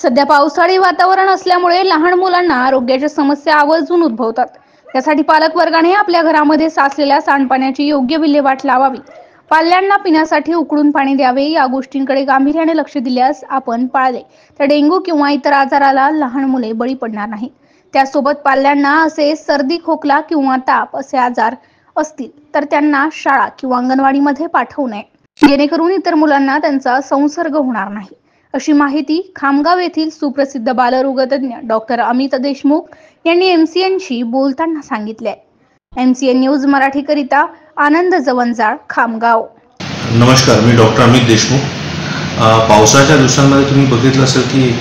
सध्या पावसाळी वातावरण असल्यामुळे लहान मुलांना आरोग्याच्या समस्या आवर्जून उद्भवतात। त्यासाठी पालक वर्गाने आपल्या घरामध्ये साचलेल्या सांडपाण्याची योग्य विल्हेवाट लावावी, पाल्यांना पिण्यासाठी उकळून पाणी द्यावे। या गोष्टींकडे गांभीर्याने लक्ष दिल्यास आपण पाळले तर डेंग्यू किंवा इतर आजाराला लहान मुले बळी पडणार नाहीत। त्यासोबत पाल्यांना असे सर्दी, खोकला किंवा ताप असे आजार असतील तर त्यांना शाळा किंवा अंगणवाडीमध्ये पाठवू नये, जेणेकरून इतर मुलांना त्यांचा संसर्ग होणार नाही, अशी माहिती खामगाव येथील सुप्रसिद्ध बालरोगतज्ञ डॉक्टर अमित देशमुख यांनी एमसीएनशी बोलताना सांगितले। एमसीएन न्यूज मराठी करिता आनंद जवंजाळ, खामगाव। नमस्कार, मी डॉक्टर अमित देशमुख। पावसाच्या दिवसांमध्ये तुम्ही बघितलं असेल की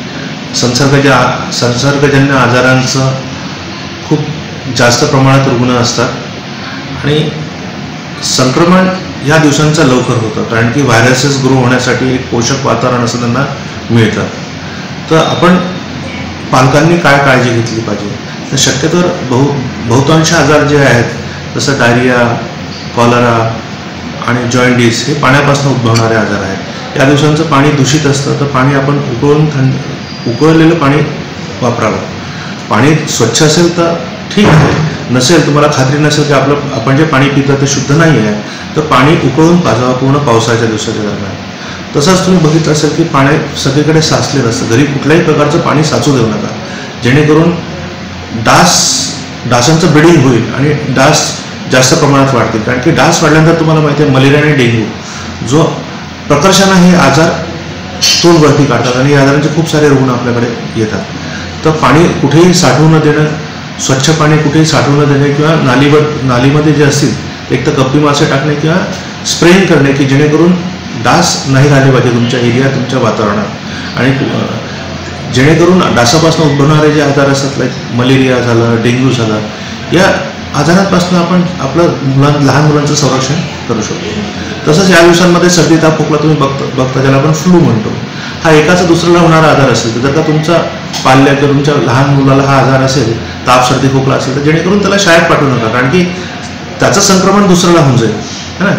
संसर्गजन्य आजारांचं खूप जास्त प्रमाणात रुग्ण असतात आणि संक्रमण या दिवसांचं लवकर होतं, कारण की व्हायरसेस ग्रो होण्यासाठी एक पोषक वातावरण असं त्यांना मिळतं। तर आपण पालकांनी काय काळजी घेतली पाहिजे, तर शक्यतोवर बहुतांश आजार जे आहेत जसं डायरिया, कॉलरा आणि जॉइंटिस हे पाण्यापासून उद्भवणारे आजार आहेत। या दिवसांचं पाणी दूषित असतं, तर पाणी आपण उकळलेलं पाणी वापरावं। पाणी स्वच्छ असेल तर ठीक आहे, नसेल तुम्हाला खात्री नसेल की आपण जे पाणी पितो ते शुद्ध नाही आहे, तर पाणी उकळून पाजावं पूर्ण पावसाच्या दिवसाच्या दरम्यान। तसंच तुम्ही बघितलं असेल की पाणी सगळीकडे साचलेलं असतं, घरी कुठल्याही प्रकारचं पाणी साचू देऊ नका, जेणेकरून डासांचं ब्रीडिंग होईल आणि डास जास्त प्रमाणात वाढतील। कारण की डास वाढल्यानंतर तुम्हाला माहिती आहे मलेरिया आणि डेंग्यू जो प्रकर्षानं हे आजार तोंड वरती काढतात आणि या आजारांचे खूप सारे रुग्ण आपल्याकडे येतात। तर पाणी कुठेही साठवू न देणं, स्वच्छ पाणी कुठेही साठवू न देणे किंवा नालीमध्ये जे असतील एक तर कप्पी मासे टाकणे किंवा स्प्रेइंग करणे की जेणेकरून डास नाही राहिले पाहिजे तुमच्या एरियात, तुमच्या वातावरणात। आणि जेणेकरून डासापासून उद्भवणारे जे आजार असतात लाईक मलेरिया झालं, डेंग्यू झालं, या आजारांपासून आपण आपलं लहान मुलांचं संरक्षण करू शकतो। तसंच या दिवसांमध्ये सर्दी, ताप, खोकला तुम्ही बघता ज्याला आपण फ्लू म्हणतो, हा एकाचा दुसऱ्याला होणारा आजार असेल तर जर का तुमचा पाल्य किंवा तुमच्या लहान मुलाला हा आजार असेल, ताप, सर्दी, खोकला असेल, तर जेणेकरून त्याला शाळेत पाठवू नका, कारण की त्याचं संक्रमण दुसऱ्याला होऊन जाईल है ना,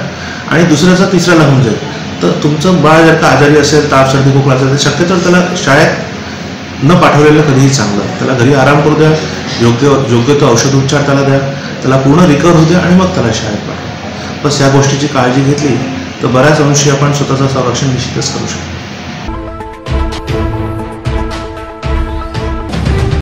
आणि दुसऱ्याचं तिसऱ्याला होऊन जाईल। तर तुमचं बाळ जर का आजारी असेल, ताप, सर्दी, खोकला असेल, तर शक्यतो त्याला शाळेत न पाठवलेलं कधीही चांगलं। त्याला घरी आराम करू द्या, योग्य तो औषधोपचार त्याला द्या, त्याला पूर्ण रिकवर होऊ द्या आणि मग त्याला शाळेत पाठवा। बस या गोष्टीची काळजी घेतली तर बऱ्याच अंशी आपण स्वतःचं संरक्षण निश्चितच करू शकतो।